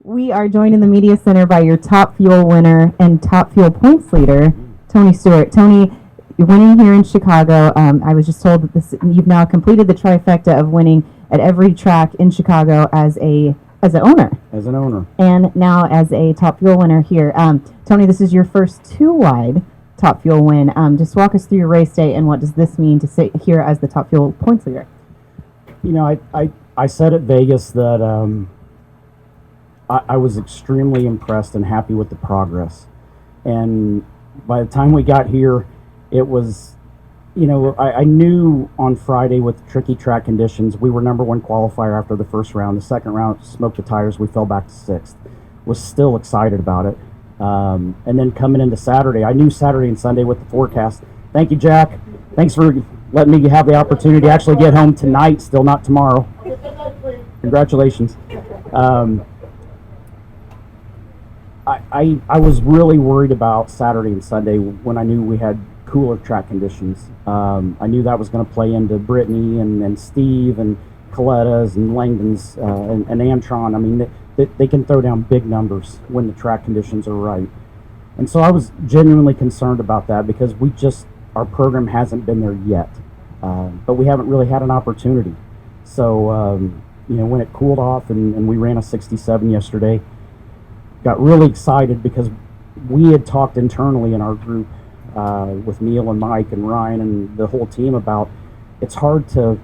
We are joined in the media center by your top fuel winner and top fuel points leader, Tony Stewart. Tony, you're winning here in Chicago. I was just told that you've now completed the trifecta of winning at every track in Chicago as an owner. As an owner. And now as a top fuel winner here. Tony, this is your first two-wide top fuel win. Just walk us through your race day and what does this mean to sit here as the top fuel points leader? You know, I said at Vegas that I was extremely impressed and happy with the progress. And by the time we got here, it was, you know, I knew on Friday with tricky track conditions, we were number one qualifier after the first round. The second round, smoked the tires, we fell back to sixth. Was still excited about it. And then coming into Saturday, I knew Saturday and Sunday with the forecast. Thank you, Jack. Thanks for letting me have the opportunity to actually get home tonight, still not tomorrow. Congratulations. I was really worried about Saturday and Sunday when I knew we had cooler track conditions. I knew that was going to play into Brittany and Steve and Coletta's and Langdon's and Antron. I mean, they can throw down big numbers when the track conditions are right. And so I was genuinely concerned about that because our program hasn't been there yet. But we haven't really had an opportunity. So, you know, when it cooled off and we ran a 67 yesterday, got really excited because we had talked internally in our group with Neil and Mike and Ryan and the whole team about it's hard to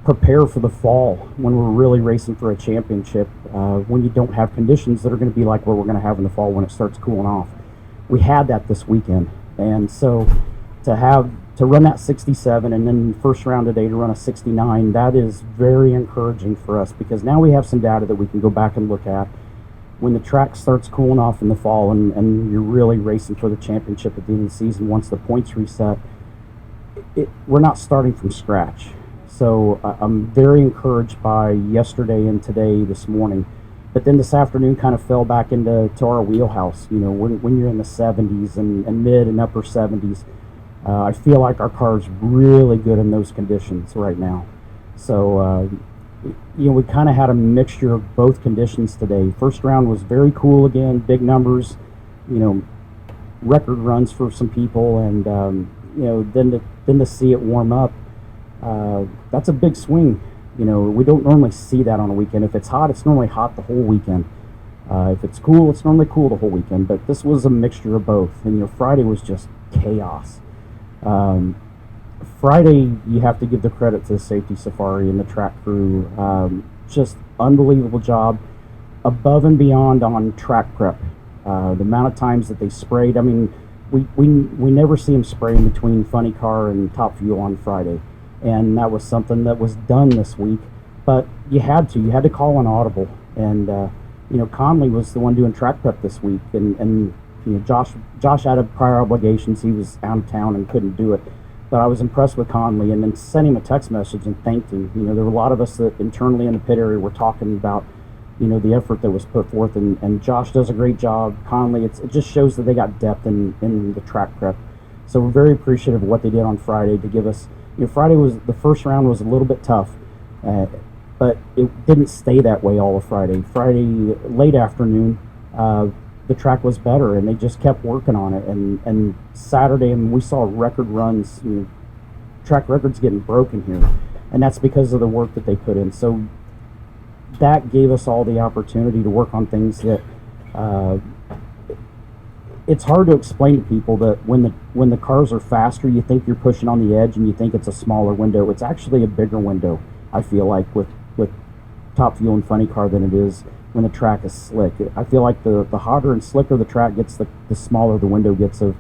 prepare for the fall when we're really racing for a championship when you don't have conditions that are going to be like what we're going to have in the fall when it starts cooling off. We had that this weekend, and so to run that 67 and then first round today to run a 69, that is very encouraging for us because now we have some data that we can go back and look at when the track starts cooling off in the fall and you're really racing for the championship at the end of the season once the points reset. We're not starting from scratch. So I'm very encouraged by yesterday and today, this morning. But then this afternoon kind of fell back into our wheelhouse. You know, when you're in the 70s and mid and upper 70s, I feel like our car's really good in those conditions right now. So, you know, we kind of had a mixture of both conditions today. First round was very cool again, big numbers, you know, record runs for some people, and you know, then to see it warm up, that's a big swing. You know, we don't normally see that on a weekend. If it's hot, it's normally hot the whole weekend. If it's cool, it's normally cool the whole weekend. But this was a mixture of both. And you know, Friday was just chaos. Friday, you have to give the credit to the safety safari and the track crew. Just unbelievable job, above and beyond on track prep. The amount of times that they sprayed. I mean, we never see them spraying between Funny Car and Top Fuel on Friday, and that was something that was done this week. But you had to call an audible, and you know, Conley was the one doing track prep this week, and you know, Josh had prior obligations. He was out of town and couldn't do it. But I was impressed with Conley and then sent him a text message and thanked him. You know, there were a lot of us that internally in the pit area were talking about, you know, the effort that was put forth, and Josh does a great job. Conley, it just shows that they got depth in the track prep. So we're very appreciative of what they did on Friday to give us, you know, the first round was a little bit tough, but it didn't stay that way all of Friday. Friday, late afternoon, the track was better, and they just kept working on it. And Saturday, I mean, we saw record runs, you know, track records getting broken here, and that's because of the work that they put in. So that gave us all the opportunity to work on things that it's hard to explain to people that when the cars are faster, you think you're pushing on the edge and you think it's a smaller window. It's actually a bigger window, I feel like, with Top Fuel and Funny Car than it is when the track is slick. I feel like the hotter and slicker the track gets, the smaller the window gets of,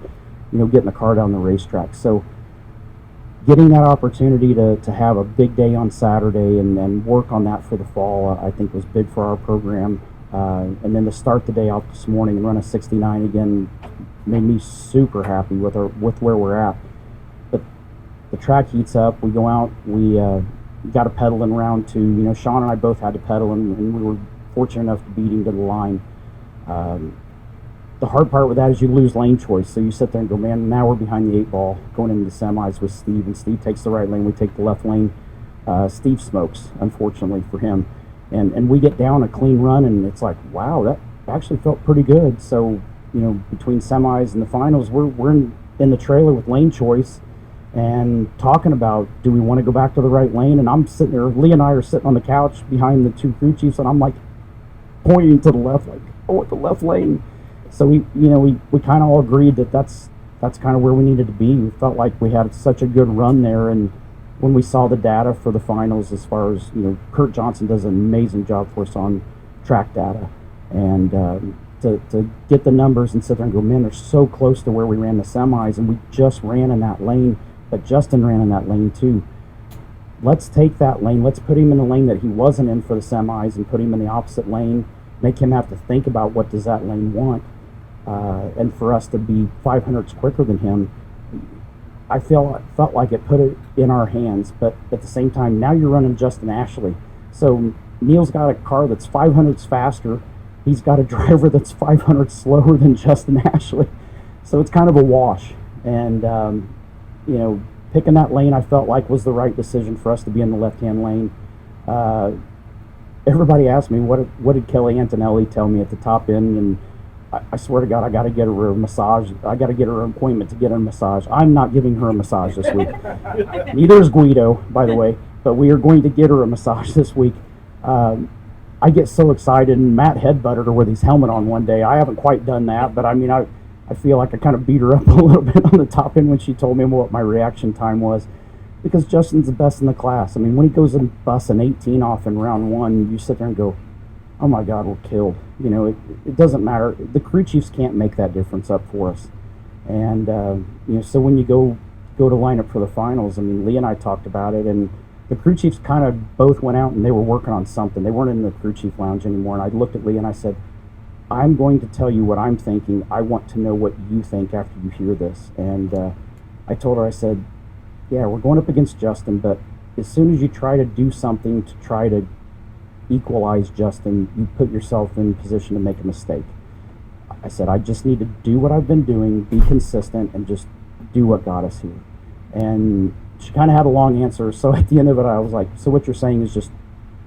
you know, getting the car down the racetrack. So getting that opportunity to have a big day on Saturday and work on that for the fall, I think was big for our program. And then to start the day out this morning and run a 69 again made me super happy with where we're at. But the track heats up, we go out, we got a pedal in round 2. You know, Sean and I both had to pedal, and we were fortunate enough to beat him to the line. The hard part with that is you lose lane choice, so you sit there and go, man, now we're behind the 8 ball going into the semis with Steve, and Steve takes the right lane, we take the left lane. Steve smokes, unfortunately for him. and we get down a clean run, and it's like, wow, that actually felt pretty good. So, between semis and the finals, we're in the trailer with lane choice and talking about, do we want to go back to the right lane? And I'm sitting there, Lee and I are sitting on the couch behind the two crew chiefs, and I'm like pointing to the left, like, oh, at the left lane. So we kind of all agreed that that's kind of where we needed to be. We felt like we had such a good run there, and when we saw the data for the finals, as far as, Kurt Johnson does an amazing job for us on track data, and to get the numbers and sit there and go, man, they're so close to where we ran the semis, and we just ran in that lane, but Justin ran in that lane too. Let's take that lane, let's put him in the lane that he wasn't in for the semis and put him in the opposite lane, make him have to think about what does that lane want, and for us to be 500ths quicker than him. I felt like it put it in our hands, but at the same time, now you're running Justin Ashley. So Neil's got a car that's 500ths faster. He's got a driver that's 500ths slower than Justin Ashley. So it's kind of a wash. And, picking that lane, I felt like was the right decision for us to be in the left-hand lane. Everybody asked me, what did Kelly Antonelli tell me at the top end? And I swear to God, I got to get her a massage. I got to get her an appointment to get her a massage. I'm not giving her a massage this week. Neither is Guido, by the way, but we are going to get her a massage this week. I get so excited, and Matt headbutted her with his helmet on one day. I haven't quite done that, but I mean, I feel like I kind of beat her up a little bit on the top end when she told me what my reaction time was, because Justin's the best in the class. I mean, when he goes and busts an 18 off in round one, you sit there and go, oh my God, we're killed. It doesn't matter. The crew chiefs can't make that difference up for us. And, so when you go to line up for the finals, I mean, Lee and I talked about it, and the crew chiefs kind of both went out and they were working on something. They weren't in the crew chief lounge anymore. And I looked at Lee and I said, I'm going to tell you what I'm thinking. I want to know what you think after you hear this. And I told her, I said, yeah, we're going up against Justin, but as soon as you try to do something to try to equalize Justin, you put yourself in position to make a mistake. I said, I just need to do what I've been doing, be consistent, and just do what got us here. And she kind of had a long answer, so at the end of it, I was like, so what you're saying is just,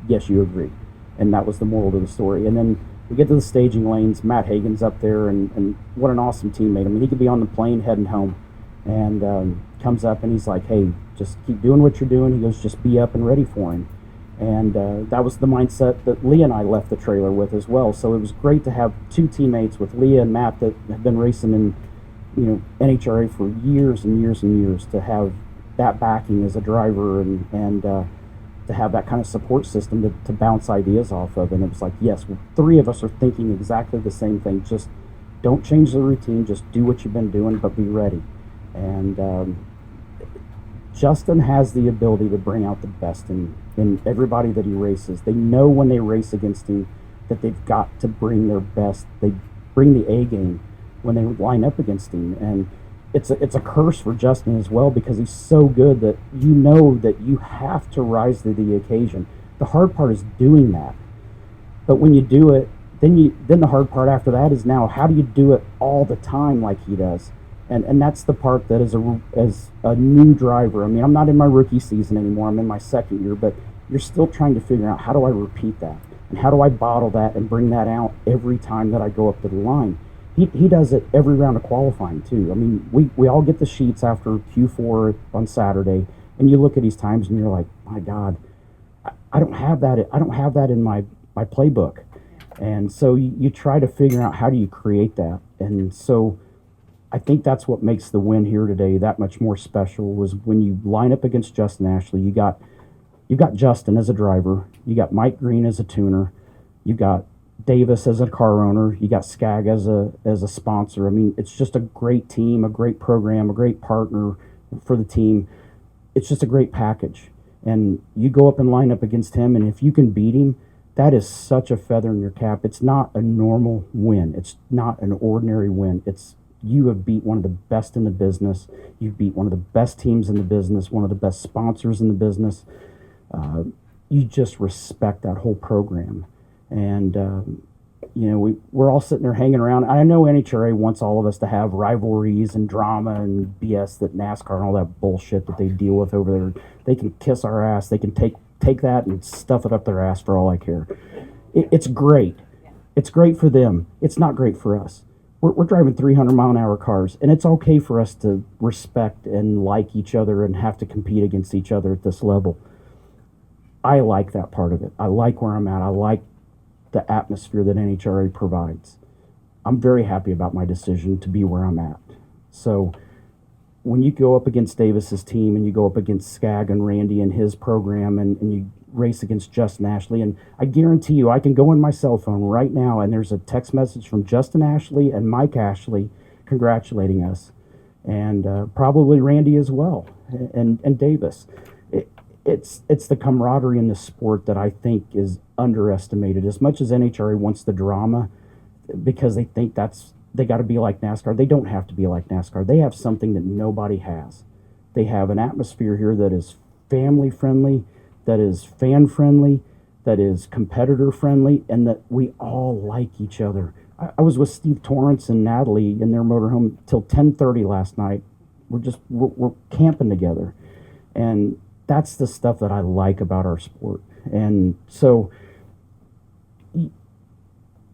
yes, you agree. And that was the moral to the story. And then we get to the staging lanes, Matt Hagan's up there, and what an awesome teammate. I mean, he could be on the plane heading home, and comes up and he's like, hey, just keep doing what you're doing. He goes, just be up and ready for him. And that was the mindset that Leah and I left the trailer with as well. So it was great to have two teammates with Leah and Matt that have been racing in, NHRA for years and years and years, to have that backing as a driver and to have that kind of support system to bounce ideas off of. And it was like, yes, three of us are thinking exactly the same thing. Just don't change the routine. Just do what you've been doing, but be ready. And Justin has the ability to bring out the best in everybody that he races. They know when they race against him that they've got to bring their best. They bring the A game when they line up against him. And it's a curse for Justin as well, because he's so good that you know that you have to rise to the occasion. The hard part is doing that. But when you do it, then the hard part after that is, now how do you do it all the time like he does? And that's the part that as a new driver, I mean, I'm not in my rookie season anymore, I'm in my second year, but you're still trying to figure out, how do I repeat that? And how do I bottle that and bring that out every time that I go up to the line? He does it every round of qualifying too. I mean, we all get the sheets after Q4 on Saturday, and you look at these times and you're like, my God, I don't have that. I don't have that in my playbook. And so you try to figure out, how do you create that? And so I think that's what makes the win here today that much more special, was when you line up against Justin Ashley. You got Justin as a driver, you got Mike Green as a tuner, you got Davis as a car owner, you got Skag as a sponsor. I mean, it's just a great team, a great program, a great partner for the team. It's just a great package. And you go up and line up against him, and if you can beat him, that is such a feather in your cap. It's not a normal win. It's not an ordinary win. You have beat one of the best in the business. You've beat one of the best teams in the business, one of the best sponsors in the business. You just respect that whole program. And, we're all sitting there hanging around. I know NHRA wants all of us to have rivalries and drama and BS that NASCAR and all that bullshit that they deal with over there. They can kiss our ass. They can take take that and stuff it up their ass for all I care. It's great. It's great for them. It's not great for us. We're driving 300-mile-an-hour cars, and it's okay for us to respect and like each other and have to compete against each other at this level. I like that part of it. I like where I'm at. I like the atmosphere that NHRA provides. I'm very happy about my decision to be where I'm at. So when you go up against Davis's team and you go up against Skag and Randy and his program and you race against Justin Ashley, and I guarantee you I can go on my cell phone right now and there's a text message from Justin Ashley and Mike Ashley congratulating us, and probably Randy as well, and Davis. It's the camaraderie in the sport that I think is underestimated. As much as NHRA wants the drama because they think they got to be like NASCAR, they don't have to be like NASCAR. They have something that nobody has. They have an atmosphere here that is family friendly, that is fan friendly, that is competitor friendly, and that we all like each other. I was with Steve Torrance and Natalie in their motorhome till 10:30 last night. We're camping together, and that's the stuff that I like about our sport. And so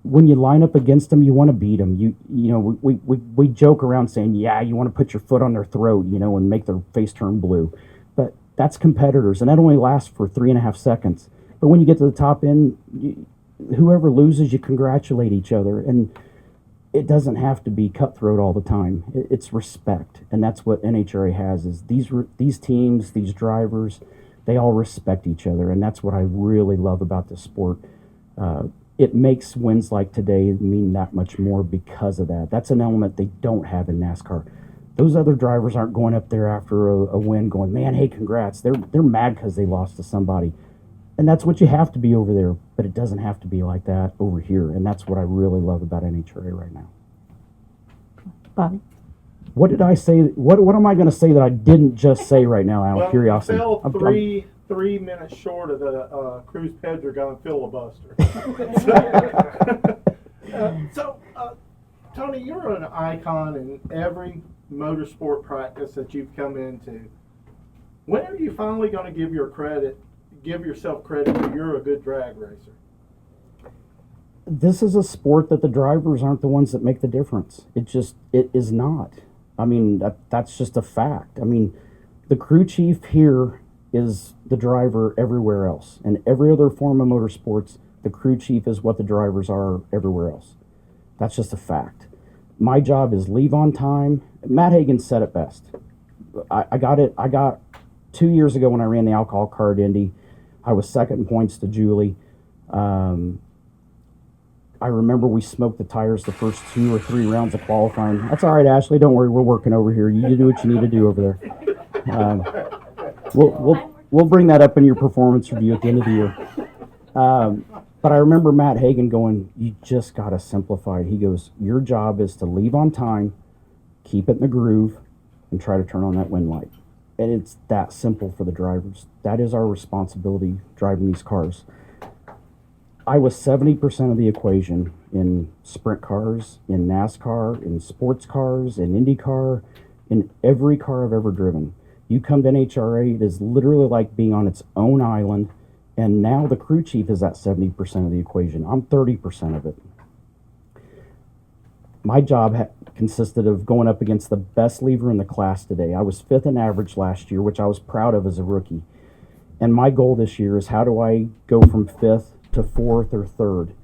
when you line up against them, you want to beat them. You know, we joke around saying, yeah, you want to put your foot on their throat, you know, and make their face turn blue. But that's competitors, and that only lasts for 3.5 seconds. But when you get to the top end, whoever loses, you congratulate each other. And it doesn't have to be cutthroat all the time. It's respect, and that's what NHRA has. Is these teams, these drivers, they all respect each other, and that's what I really love about this sport. It makes wins like today mean that much more because of that. That's an element they don't have in NASCAR. Those other drivers aren't going up there after a win going, man, hey, congrats. They're mad because they lost to somebody. And that's what you have to be over there, but it doesn't have to be like that over here. And that's what I really love about NHRA right now. Bobby? What did I say? What am I going to say that I didn't just say right now, out of curiosity? You fell 3 minutes short of the Cruz Pedregon filibuster. Tony, you're an icon in every motorsport practice that you've come into. When are you finally going to give yourself credit that you're a good drag racer? This is a sport that the drivers aren't the ones that make the difference. It is not. I mean, that's just a fact. I mean, the crew chief here is the driver everywhere else. And every other form of motorsports, the crew chief is what the drivers are everywhere else. That's just a fact. My job is leave on time. Matt Hagan said it best. I got 2 years ago when I ran the alcohol car at Indy. I was second in points to Julie. I remember we smoked the tires the first 2 or 3 rounds of qualifying. That's all right, Ashley. Don't worry. We're working over here. You do what you need to do over there. We'll bring that up in your performance review at the end of the year. But I remember Matt Hagan going, you just got to simplify it. He goes, your job is to leave on time, keep it in the groove, and try to turn on that wind light. And it's that simple for the drivers. That is our responsibility driving these cars. I was 70% of the equation in sprint cars, in NASCAR, in sports cars, in IndyCar, in every car I've ever driven. You come to NHRA, it is literally like being on its own island, and now the crew chief is at 70% of the equation. I'm 30% of it. My job consisted of going up against the best lever in the class today. I was 5th in average last year, which I was proud of as a rookie. And my goal this year is how do I go from 5th to 4th or 3rd?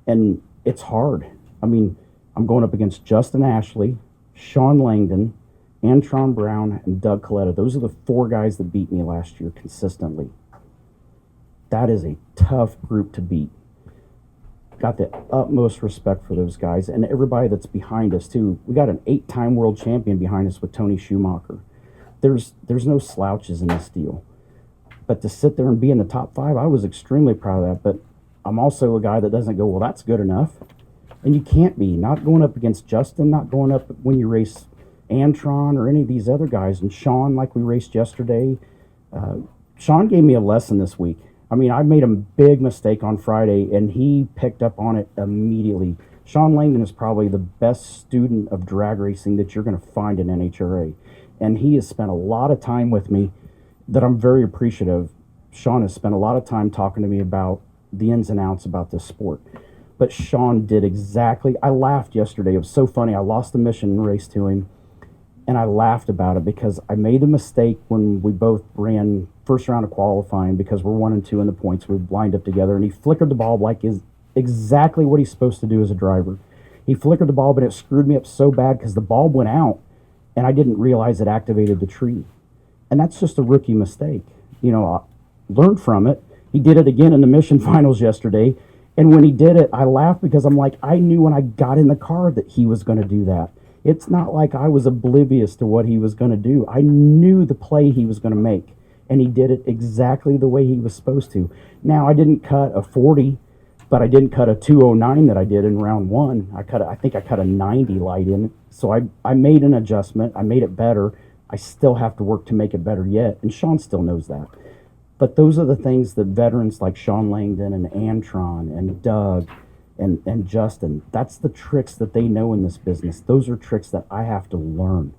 And it's hard. I mean, I'm going up against Justin Ashley, Sean Langdon, Antron Brown, and Doug Coletta. Those are the 4 guys that beat me last year consistently. That is a tough group to beat. Got the utmost respect for those guys and everybody that's behind us too. We got an 8-time world champion behind us with Tony Schumacher. There's no slouches in this deal. But to sit there and be in the top 5, I was extremely proud of that. But I'm also a guy that doesn't go, well, that's good enough. And you can't be. Not going up against Justin, not going up when you race Antron or any of these other guys. And Sean, like we raced yesterday, Sean gave me a lesson this week. I mean, I made a big mistake on Friday, and he picked up on it immediately. Sean Langdon is probably the best student of drag racing that you're going to find in NHRA. And he has spent a lot of time with me that I'm very appreciative. Sean has spent a lot of time talking to me about the ins and outs about this sport. But Sean did exactly, I laughed yesterday. It was so funny. I lost the mission race to him, and I laughed about it because I made a mistake when we both ran first round of qualifying because we're 1 and 2 in the points. We lined up together, and he flickered the ball like is exactly what he's supposed to do as a driver. He flickered the ball, but it screwed me up so bad because the ball went out, and I didn't realize it activated the tree. And that's just a rookie mistake. You know, I learned from it. He did it again in the mission finals yesterday. And when he did it, I laughed because I'm like, I knew when I got in the car that he was going to do that. It's not like I was oblivious to what he was going to do. I knew the play he was going to make, and he did it exactly the way he was supposed to. Now, I didn't cut a 40, but I didn't cut a 209 that I did in round 1. I think I cut a 90 light in it. So I made an adjustment. I made it better. I still have to work to make it better yet, and Sean still knows that. But those are the things that veterans like Sean Langdon and Antron and Doug and Justin, that's the tricks that they know in this business. Those are tricks that I have to learn.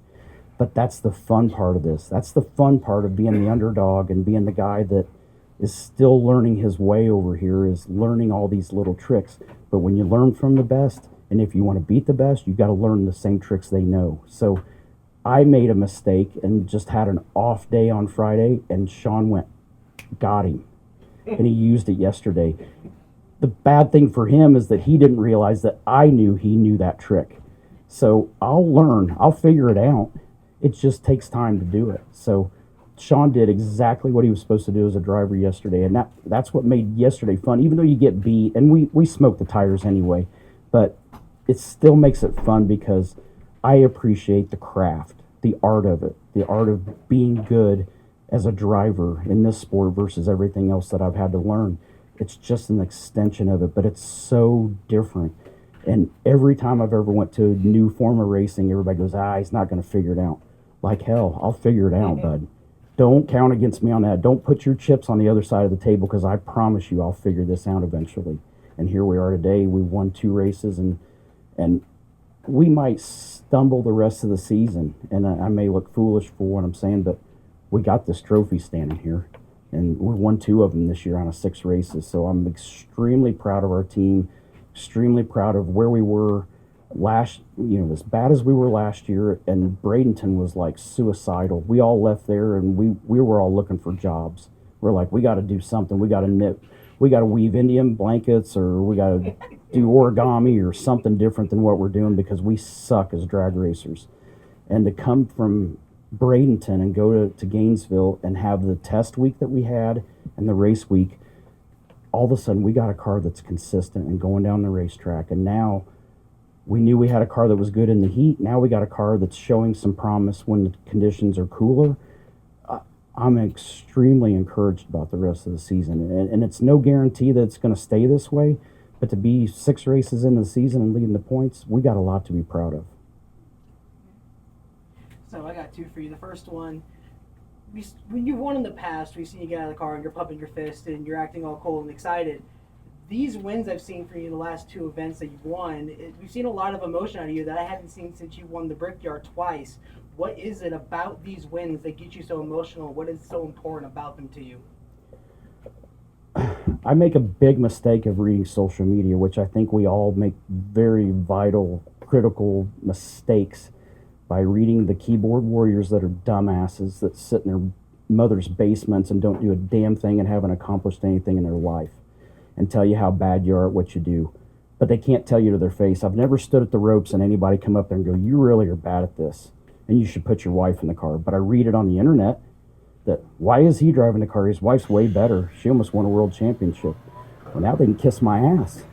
But that's the fun part of this. That's the fun part of being the underdog and being the guy that is still learning his way over here, is learning all these little tricks. But when you learn from the best, and if you want to beat the best, you got to learn the same tricks they know. So I made a mistake and just had an off day on Friday, and Sean got him, and he used it yesterday. The bad thing for him is that he didn't realize that I knew he knew that trick. So I'll learn. I'll figure it out. It just takes time to do it. So Sean did exactly what he was supposed to do as a driver yesterday, and that's what made yesterday fun. Even though you get beat, and we smoked the tires anyway, but it still makes it fun because I appreciate the craft, the art of it, the art of being good as a driver in this sport versus everything else that I've had to learn. It's just an extension of it, but it's so different. And every time I've ever went to a new form of racing, everybody goes, he's not going to figure it out. Like hell, I'll figure it out, bud. Don't count against me on that. Don't put your chips on the other side of the table, because I promise you I'll figure this out eventually. And here we are today. We won 2 races, and we might stumble the rest of the season. And I may look foolish for what I'm saying, but we got this trophy standing here, and we won 2 of them this year out of 6 races. So I'm extremely proud of our team, extremely proud of where we were as bad as we were last year. And Bradenton was like suicidal. We all left there, and we were all looking for jobs. We're like, we got to do something. We got to knit. We got to weave Indian blankets, or we got to do origami or something different than what we're doing, because we suck as drag racers. And to come from Bradenton and go to Gainesville and have the test week that we had and the race week, all of a sudden we got a car that's consistent and going down the racetrack. And now we knew we had a car that was good in the heat. Now we got a car that's showing some promise when the conditions are cooler. I'm extremely encouraged about the rest of the season. And it's no guarantee that it's going to stay this way, but to be 6 races into the season and leading the points, we got a lot to be proud of. So I got 2 for you. The first one, when you've won in the past, we've seen you get out of the car and you're pumping your fist and you're acting all cool and excited. These wins I've seen for you in the last 2 events that you've won, we've seen a lot of emotion out of you that I haven't seen since you won the Brickyard twice. What is it about these wins that get you so emotional? What is so important about them to you? I make a big mistake of reading social media, which I think we all make very vital, critical mistakes by reading the keyboard warriors that are dumbasses that sit in their mother's basements and don't do a damn thing and haven't accomplished anything in their life, and tell you how bad you are at what you do. But they can't tell you to their face. I've never stood at the ropes and anybody come up there and go, you really are bad at this, and you should put your wife in the car. But I read it on the internet that, why is he driving the car? His wife's way better. She almost won a world championship. Well, now they can kiss my ass.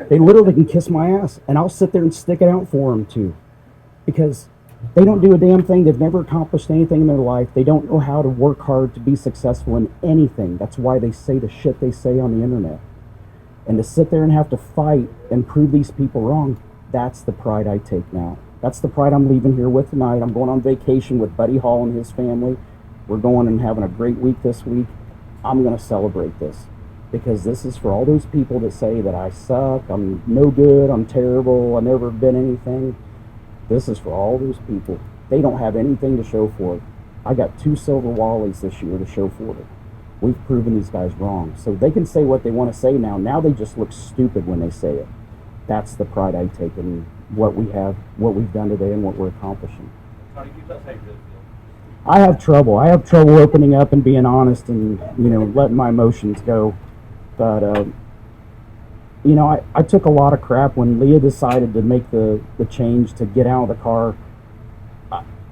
They literally can kiss my ass, and I'll sit there and stick it out for them too. Because they don't do a damn thing. They've never accomplished anything in their life. They don't know how to work hard to be successful in anything. That's why they say the shit they say on the internet. And to sit there and have to fight and prove these people wrong, that's the pride I take now. That's the pride I'm leaving here with tonight. I'm going on vacation with Buddy Hall and his family. We're going and having a great week this week. I'm going to celebrate this, because this is for all those people that say that I suck, I'm no good, I'm terrible, I've never been anything. This is for all those people. They don't have anything to show for it. I got 2 silver Wallies this year to show for it. we've proven these guys wrong. So they can say what they want to say now. Now they just look stupid when they say it. That's the pride I take in what we have, what we've done today, and what we're accomplishing. Tony, keep us how you really feel. I have trouble. I have trouble opening up and being honest and, letting my emotions go. But, I took a lot of crap when Leah decided to make the change to get out of the car.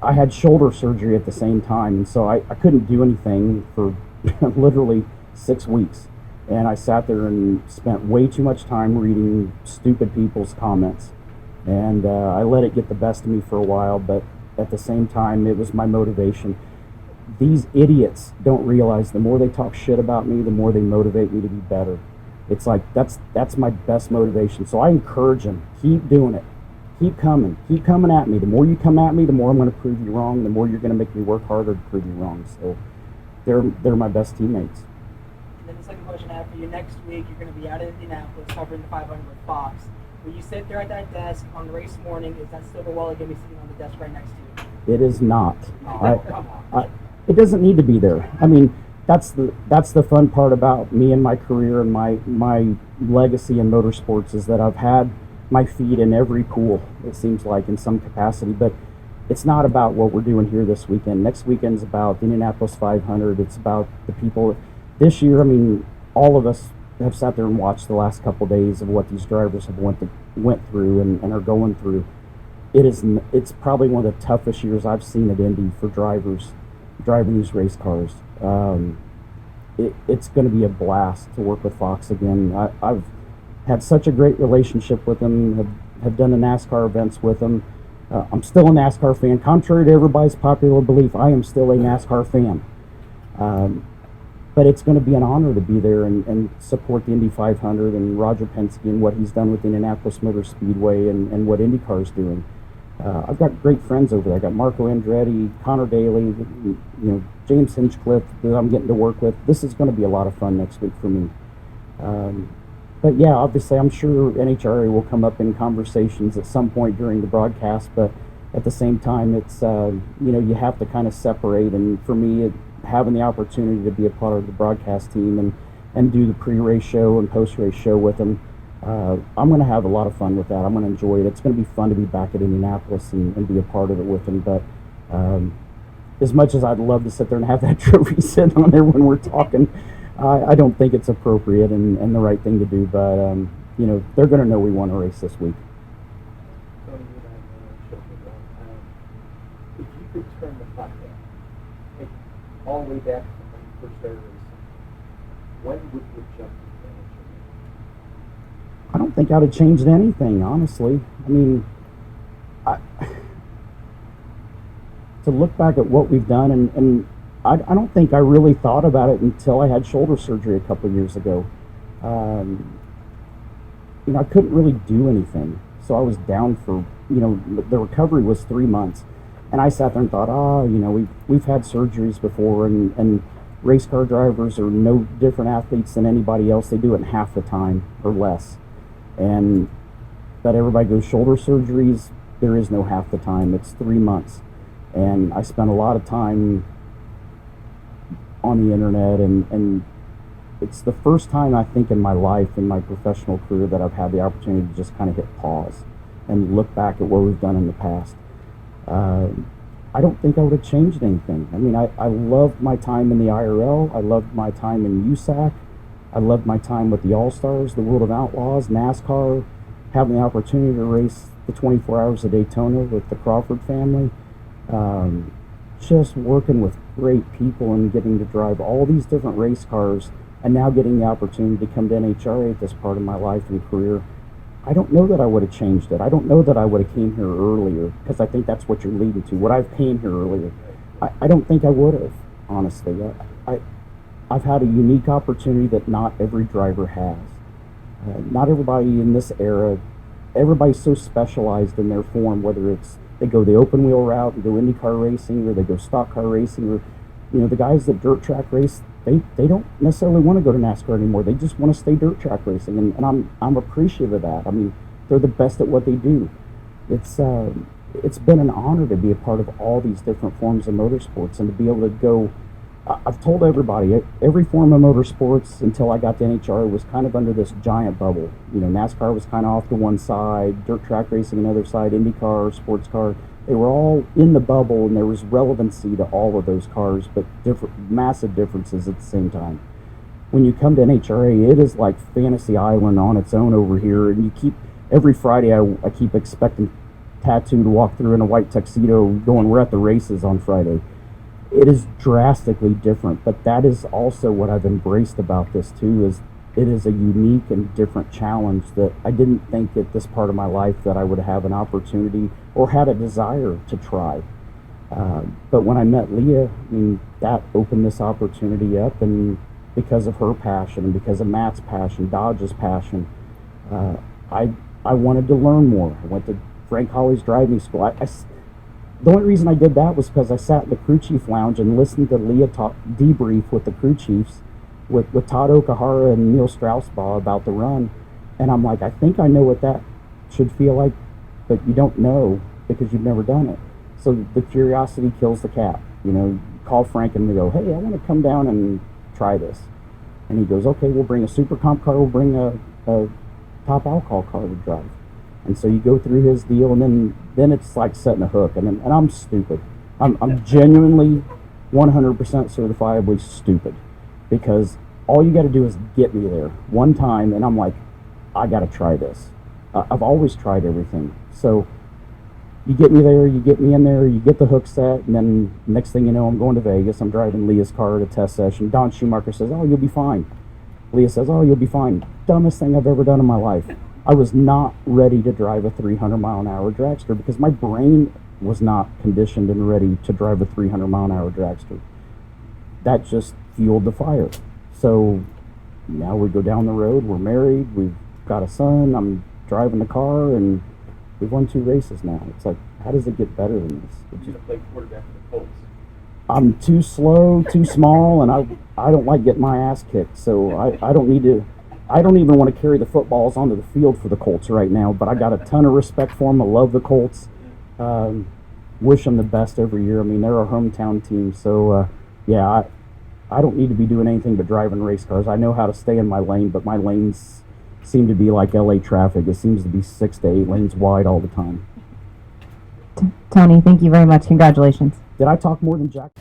I had shoulder surgery at the same time, and so I couldn't do anything for literally 6 weeks. And I sat there and spent way too much time reading stupid people's comments. And I let it get the best of me for a while, but at the same time, it was my motivation. These idiots don't realize the more they talk shit about me, the more they motivate me to be better. It's like, that's my best motivation. So I encourage them, keep doing it. Keep coming at me. The more you come at me, the more I'm going to prove you wrong. The more you're going to make me work harder to prove you wrong. So they're my best teammates. And then the second question I have for you, next week you're going to be out in Indianapolis covering the 500 with Fox. Will you sit there at that desk on the race morning? Is that silver wallet going to be sitting on the desk right next to you? It is not. Come on. It doesn't need to be there. I mean, that's the fun part about me and my career and my legacy in motorsports is that I've had my feet in every pool, it seems like, in some capacity. But it's not about what we're doing here this weekend. Next weekend's about the Indianapolis 500. It's about the people. This year, I mean, all of us have sat there and watched the last couple of days of what these drivers have went through and are going through. It's probably one of the toughest years I've seen at Indy for drivers driving these race cars. It's going to be a blast to work with Fox again. I've had such a great relationship with them, have done the NASCAR events with them. I'm still a NASCAR fan. Contrary to everybody's popular belief, I am still a NASCAR fan. But it's going to be an honor to be there and support the Indy 500 and Roger Penske and what he's done with the Indianapolis Motor Speedway and what IndyCar's doing. I've got great friends over there. I got Marco Andretti, Connor Daly, James Hinchcliffe that I'm getting to work with. This is going to be a lot of fun next week for me. But yeah, obviously, I'm sure NHRA will come up in conversations at some point during the broadcast. But at the same time, it's you have to kind of separate. And for me, having the opportunity to be a part of the broadcast team and do the pre-race show and post-race show with them, I'm going to have a lot of fun with that. I'm going to enjoy it. It's going to be fun to be back at Indianapolis and be a part of it with them. But as much as I'd love to sit there and have that trophy sitting on there when we're talking, I don't think it's appropriate and the right thing to do. But they're going to know we won a race this week. Tony, you and I shook it around. If you could turn the clock back, take all the way back from when you first started racing, when would you have jumped into NHRA? I don't think I'd have changed anything, honestly. I mean, to look back at what we've done, and I don't think I really thought about it until I had shoulder surgery a couple of years ago. I couldn't really do anything, so I was down for, the recovery was 3 months, and I sat there and thought, we've had surgeries before, and race car drivers are no different athletes than anybody else. They do it in half the time or less. But everybody goes, shoulder surgeries, there is no half the time. It's 3 months. And I spent a lot of time on the internet, and it's the first time I think in my life, in my professional career, that I've had the opportunity to just kind of hit pause and look back at what we've done in the past. I don't think I would have changed anything. I mean, I loved my time in the IRL. I loved my time in USAC. I loved my time with the All-Stars, the World of Outlaws, NASCAR, having the opportunity to race the 24 Hours of Daytona with the Crawford family. Just working with great people and getting to drive all these different race cars, and now getting the opportunity to come to NHRA at this part of my life and career. I don't know that I would have changed it. I don't know that I would have came here earlier, because I think that's what you're leading to. Would I have came here earlier? I don't think I would have, honestly. I've had a unique opportunity that not every driver has. Not everybody in this era, everybody's so specialized in their form, whether it's they go the open wheel route and go IndyCar racing, or they go stock car racing, or the guys that dirt track race, they don't necessarily want to go to NASCAR anymore. They just want to stay dirt track racing, and I'm appreciative of that. I mean, they're the best at what they do. It's been an honor to be a part of all these different forms of motorsports and to be able to go I've told everybody, every form of motorsports until I got to NHRA was kind of under this giant bubble. You know, NASCAR was kind of off to one side, dirt track racing another side, IndyCar, sports car. They were all in the bubble, and there was relevancy to all of those cars, but different, massive differences at the same time. When you come to NHRA, it is like Fantasy Island on its own over here, and you keep every Friday. I keep expecting Tattoo to walk through in a white tuxedo, going, "We're at the races on Friday." It is drastically different, but that is also what I've embraced about this too. Is it is a unique and different challenge that I didn't think at this part of my life that I would have an opportunity or had a desire to try. But when I met Leah, I mean, that opened this opportunity up, and because of her passion and because of Matt's passion, Dodge's passion, I wanted to learn more. I went to Frank Holly's driving school. The only reason I did that was because I sat in the crew chief lounge and listened to Leah talk debrief with the crew chiefs, with Todd Okahara and Neil Straussbaugh about the run, and I'm like, I think I know what that should feel like, but you don't know because you've never done it. So the curiosity kills the cat. You know, call Frank and they go, "Hey, I want to come down and try this," and he goes, "Okay, we'll bring a super comp car, we'll bring a top alcohol car to drive." And so you go through his deal, and then it's like setting a hook. And I'm stupid. I'm genuinely 100% certifiably stupid, because all you got to do is get me there one time, and I'm like, I got to try this. I've always tried everything. So you get me there, you get me in there, you get the hook set, and then next thing you know, I'm going to Vegas. I'm driving Leah's car at a test session. Don Schumacher says, "Oh, you'll be fine." Leah says, "Oh, you'll be fine." Dumbest thing I've ever done in my life. I was not ready to drive a 300-mile-an-hour dragster because my brain was not conditioned and ready to drive a 300-mile-an-hour dragster. That just fueled the fire. So now we go down the road. We're married. We've got a son. I'm driving the car, and we've won 2 races now. It's like, how does it get better than this? You're going to play quarterback for the Colts. I'm too slow, too small, and I don't like getting my ass kicked. So I don't need to. I don't even want to carry the footballs onto the field for the Colts right now, but I got a ton of respect for them. I love the Colts. Wish them the best every year. I mean, they're our hometown team. So, yeah, I don't need to be doing anything but driving race cars. I know how to stay in my lane, but my lanes seem to be like LA traffic. It seems to be 6 to 8 lanes wide all the time. Tony, thank you very much. Congratulations. Did I talk more than Jack?